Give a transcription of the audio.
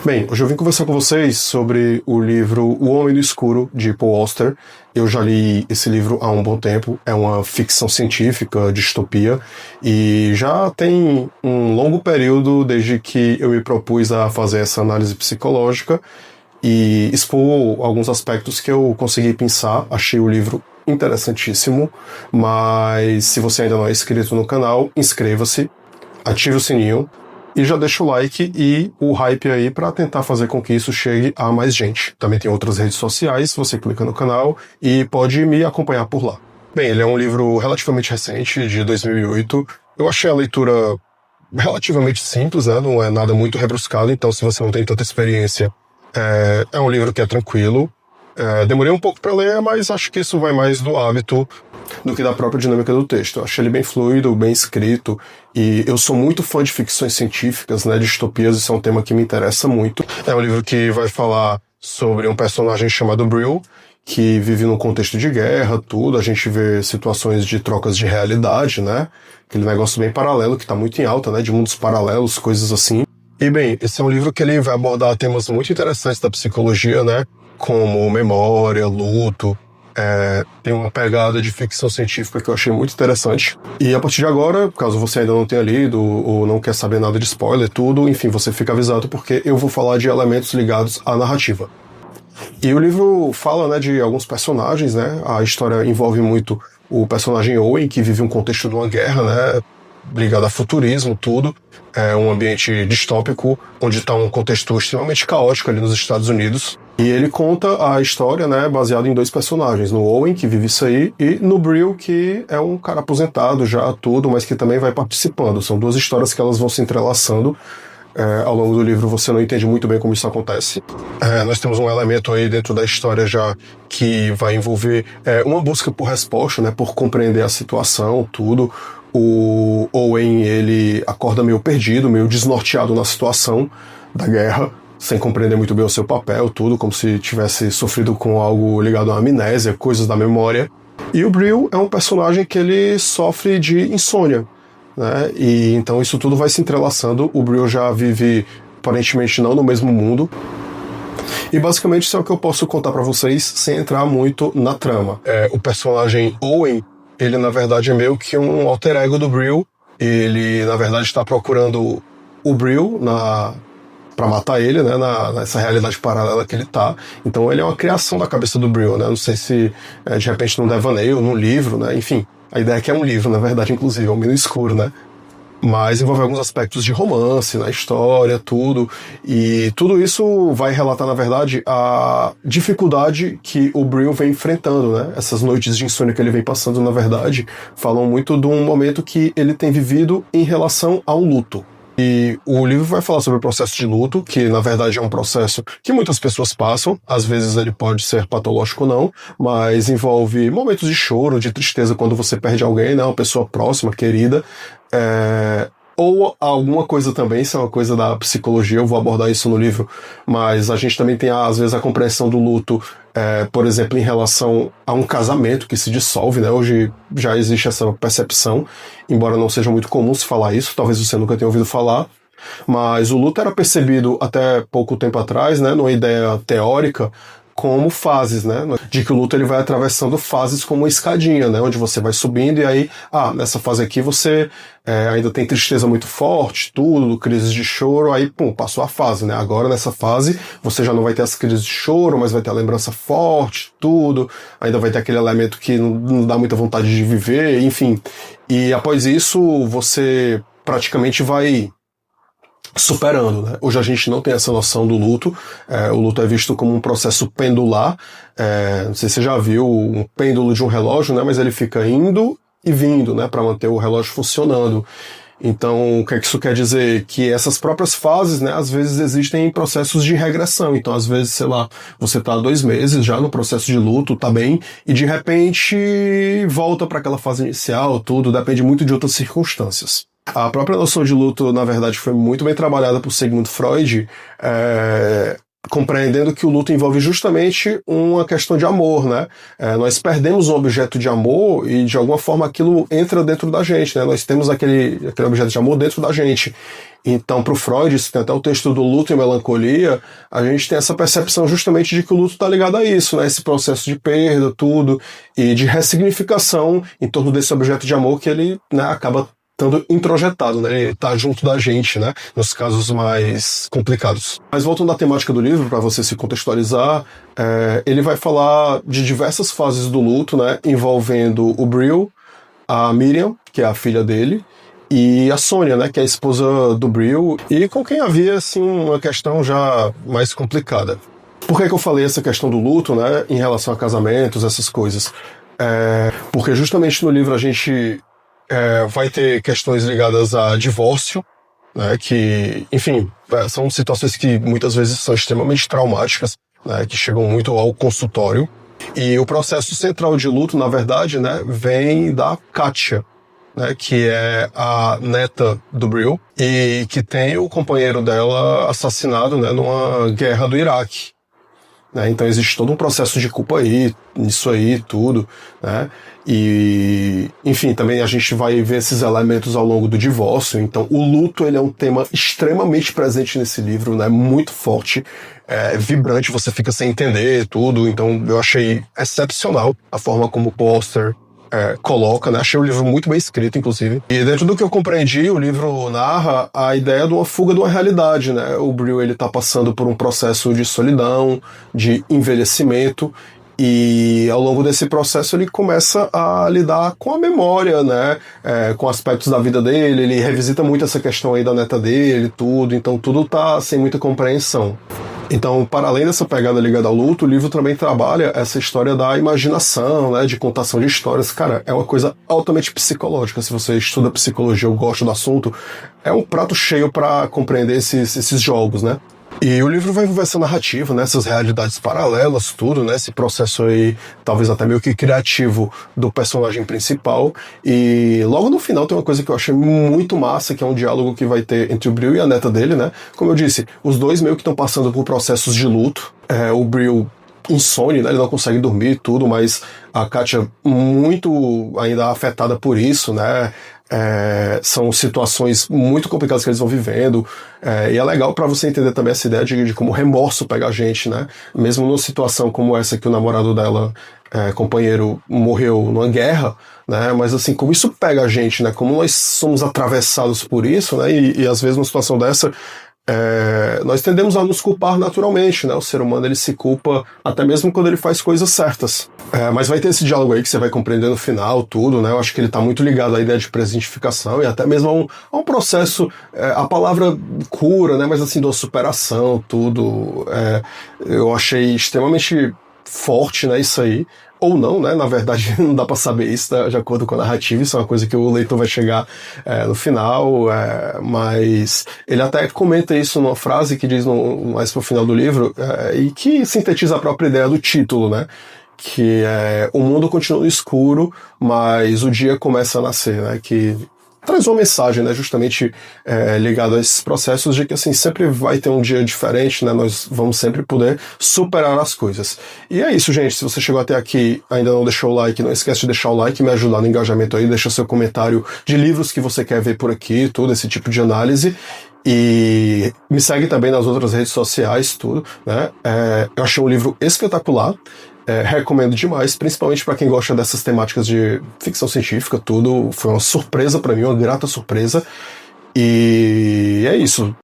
Bem, hoje eu vim conversar com vocês sobre o livro O Homem do Escuro, de Paul Auster. Eu já li esse livro há um bom tempo, é uma ficção científica, distopia, e já tem um longo período desde que eu me propus a fazer essa análise psicológica e expor alguns aspectos que eu consegui pensar. Achei o livro interessantíssimo, mas se você ainda não é inscrito no canal, inscreva-se, ative o sininho, e já deixa o like e o hype aí para tentar fazer com que isso chegue a mais gente. Também tem outras redes sociais, você clica no canal e pode me acompanhar por lá. Bem, ele é um livro relativamente recente, de 2008. Eu achei a leitura relativamente simples, né? Não é nada muito rebuscado, então se você não tem tanta experiência, é um livro que é tranquilo. Demorei um pouco para ler, mas acho que isso vai mais do hábito do que da própria dinâmica do texto. Eu achei ele bem fluido, bem escrito, e eu sou muito fã de ficções científicas, né, distopias, isso é um tema que me interessa muito. É um livro que vai falar sobre um personagem chamado Brill, que vive num contexto de guerra, tudo, a gente vê situações de trocas de realidade, né, aquele negócio bem paralelo que tá muito em alta, né, de mundos paralelos, coisas assim. E bem, esse é um livro que ele vai abordar temas muito interessantes da psicologia, né, como memória, luto. Tem uma pegada de ficção científica que eu achei muito interessante. E a partir de agora, caso você ainda não tenha lido ou não quer saber nada de spoiler, tudo, enfim, você fica avisado porque eu vou falar de elementos ligados à narrativa. E o livro fala, né, de alguns personagens, né? A história envolve muito o personagem Owen, que vive um contexto de uma guerra, né, ligado a futurismo, tudo. É um ambiente distópico, onde está um contexto extremamente caótico ali nos Estados Unidos. E ele conta a história, né, baseada em dois personagens, no Owen, que vive isso aí, e no Brill, que é um cara aposentado já, tudo, mas que também vai participando. São duas histórias que elas vão se entrelaçando. Ao longo do livro você não entende muito bem como isso acontece. Nós temos um elemento aí dentro da história já que vai envolver uma busca por resposta, né, por compreender a situação, tudo. O Owen, ele acorda meio perdido, meio desnorteado na situação da guerra, sem compreender muito bem o seu papel, tudo, como se tivesse sofrido com algo ligado à amnésia, coisas da memória. E o Brill é um personagem que ele sofre de insônia, né? E então isso tudo vai se entrelaçando. O Brill já vive, aparentemente, não no mesmo mundo. E basicamente isso é o que eu posso contar pra vocês sem entrar muito na trama. O personagem Owen, ele na verdade é meio que um alter ego do Brill. Ele na verdade está procurando o Brill pra matar ele, né, nessa realidade paralela que ele tá. Então ele é uma criação da cabeça do Brill, né? Não sei se de repente num devaneio, num livro, né? Enfim, a ideia é que é um livro, na verdade, inclusive, é um meio escuro, né? Mas envolve alguns aspectos de romance na história, tudo. E tudo isso vai relatar, na verdade, a dificuldade que o Brill vem enfrentando, né? Essas noites de insônia que ele vem passando, na verdade, falam muito de um momento que ele tem vivido em relação ao luto. E o livro vai falar sobre o processo de luto, que na verdade é um processo que muitas pessoas passam, às vezes ele pode ser patológico ou não, mas envolve momentos de choro, de tristeza quando você perde alguém, né, uma pessoa próxima, querida, ou alguma coisa também, isso é uma coisa da psicologia, eu vou abordar isso no livro, mas a gente também tem às vezes a compreensão do luto, por exemplo, em relação a um casamento que se dissolve, né? Hoje já existe essa percepção, embora não seja muito comum se falar isso, talvez você nunca tenha ouvido falar, mas o luto era percebido até pouco tempo atrás, né, numa ideia teórica, como fases, né? De que o luto ele vai atravessando fases como uma escadinha, né? Onde você vai subindo e aí, nessa fase aqui você ainda tem tristeza muito forte, tudo, crises de choro, aí, pum, passou a fase, né? Agora, nessa fase, você já não vai ter as crises de choro, mas vai ter a lembrança forte, tudo, ainda vai ter aquele elemento que não dá muita vontade de viver, enfim. E após isso, você praticamente vai superando, né? Hoje a gente não tem essa noção do luto. O luto é visto como um processo pendular. Não sei se você já viu um pêndulo de um relógio, né? Mas ele fica indo e vindo, né? Para manter o relógio funcionando. Então, o que é que isso quer dizer? Que essas próprias fases, né? Às vezes existem processos de regressão. Então, às vezes, sei lá, você tá há 2 meses já no processo de luto, tá bem, e de repente volta para aquela fase inicial, tudo. Depende muito de outras circunstâncias. A própria noção de luto, na verdade, foi muito bem trabalhada por Sigmund Freud, compreendendo que o luto envolve justamente uma questão de amor, né? Nós perdemos um objeto de amor e, de alguma forma, aquilo entra dentro da gente, né? Nós temos aquele objeto de amor dentro da gente. Então, para o Freud, isso tem até o texto do Luto e Melancolia, a gente tem essa percepção justamente de que o luto está ligado a isso, né? Esse processo de perda, tudo, e de ressignificação em torno desse objeto de amor que ele, né, acaba estando introjetado, né? Ele tá junto da gente, né? Nos casos mais complicados. Mas voltando à temática do livro, para você se contextualizar, ele vai falar de diversas fases do luto, né? Envolvendo o Brill, a Miriam, que é a filha dele, e a Sônia, né, que é a esposa do Brill, e com quem havia, assim, uma questão já mais complicada. Por que eu falei essa questão do luto, né, em relação a casamentos, essas coisas? Porque justamente no livro a gente vai ter questões ligadas a divórcio, né, que, enfim, são situações que muitas vezes são extremamente traumáticas, né, que chegam muito ao consultório. E o processo central de luto, na verdade, né, vem da Katia, né, que é a neta do Brill, e que tem o companheiro dela assassinado, né, numa guerra do Iraque. Né, então existe todo um processo de culpa aí, nisso aí, tudo, né, e, enfim, também a gente vai ver esses elementos ao longo do divórcio. Então o luto, ele é um tema extremamente presente nesse livro, né, muito forte, vibrante, você fica sem entender tudo. Então eu achei excepcional a forma como o Paul Auster coloca, né? Achei o livro muito bem escrito, inclusive. E dentro do que eu compreendi, o livro narra a ideia de uma fuga de uma realidade, né? O Brill, ele tá passando por um processo de solidão, de envelhecimento, e ao longo desse processo ele começa a lidar com a memória, né? Com aspectos da vida dele, ele revisita muito essa questão aí da neta dele, tudo, então tudo tá sem muita compreensão. Então, para além dessa pegada ligada ao luto, o livro também trabalha essa história da imaginação, né, de contação de histórias. Cara, é uma coisa altamente psicológica. Se você estuda psicologia ou gosta do assunto, é um prato cheio para compreender esses jogos, né? E o livro vai envolver essa narrativa, né, essas realidades paralelas, tudo, né, esse processo aí, talvez até meio que criativo do personagem principal. E logo no final tem uma coisa que eu achei muito massa, que é um diálogo que vai ter entre o Brill e a neta dele, né. Como eu disse, os dois meio que estão passando por processos de luto. O Brill insone, né, ele não consegue dormir e tudo, mas a Katia muito ainda afetada por isso, né. São situações muito complicadas que eles vão vivendo, e é legal para você entender também essa ideia de como o remorso pega a gente, né? Mesmo numa situação como essa que o namorado dela, companheiro, morreu numa guerra, né? Mas assim, como isso pega a gente, né? Como nós somos atravessados por isso, né? E às vezes numa situação dessa, nós tendemos a nos culpar naturalmente, né? O ser humano, ele se culpa até mesmo quando ele faz coisas certas. Mas vai ter esse diálogo aí que você vai compreender no final, tudo, né? Eu acho que ele tá muito ligado à ideia de presentificação e até mesmo a um processo, a palavra cura, né? Mas assim, de uma superação, tudo. Eu achei extremamente forte, né? Isso aí. Ou não, né? Na verdade, não dá pra saber isso, tá? De acordo com a narrativa, isso é uma coisa que o leitor vai chegar no final, mas ele até comenta isso numa frase que diz mais pro final do livro, e que sintetiza a própria ideia do título, né? Que o mundo continua no escuro, mas o dia começa a nascer, né? Que traz uma mensagem, né, justamente ligada a esses processos de que assim, sempre vai ter um dia diferente, né, nós vamos sempre poder superar as coisas. E é isso, gente, se você chegou até aqui, ainda não deixou o like, não esquece de deixar o like, me ajudar no engajamento aí, deixa seu comentário de livros que você quer ver por aqui, todo esse tipo de análise. E me segue também nas outras redes sociais, tudo, né? Eu achei um livro espetacular. Recomendo demais, principalmente para quem gosta dessas temáticas de ficção científica, tudo. Foi uma surpresa para mim, uma grata surpresa. E é isso.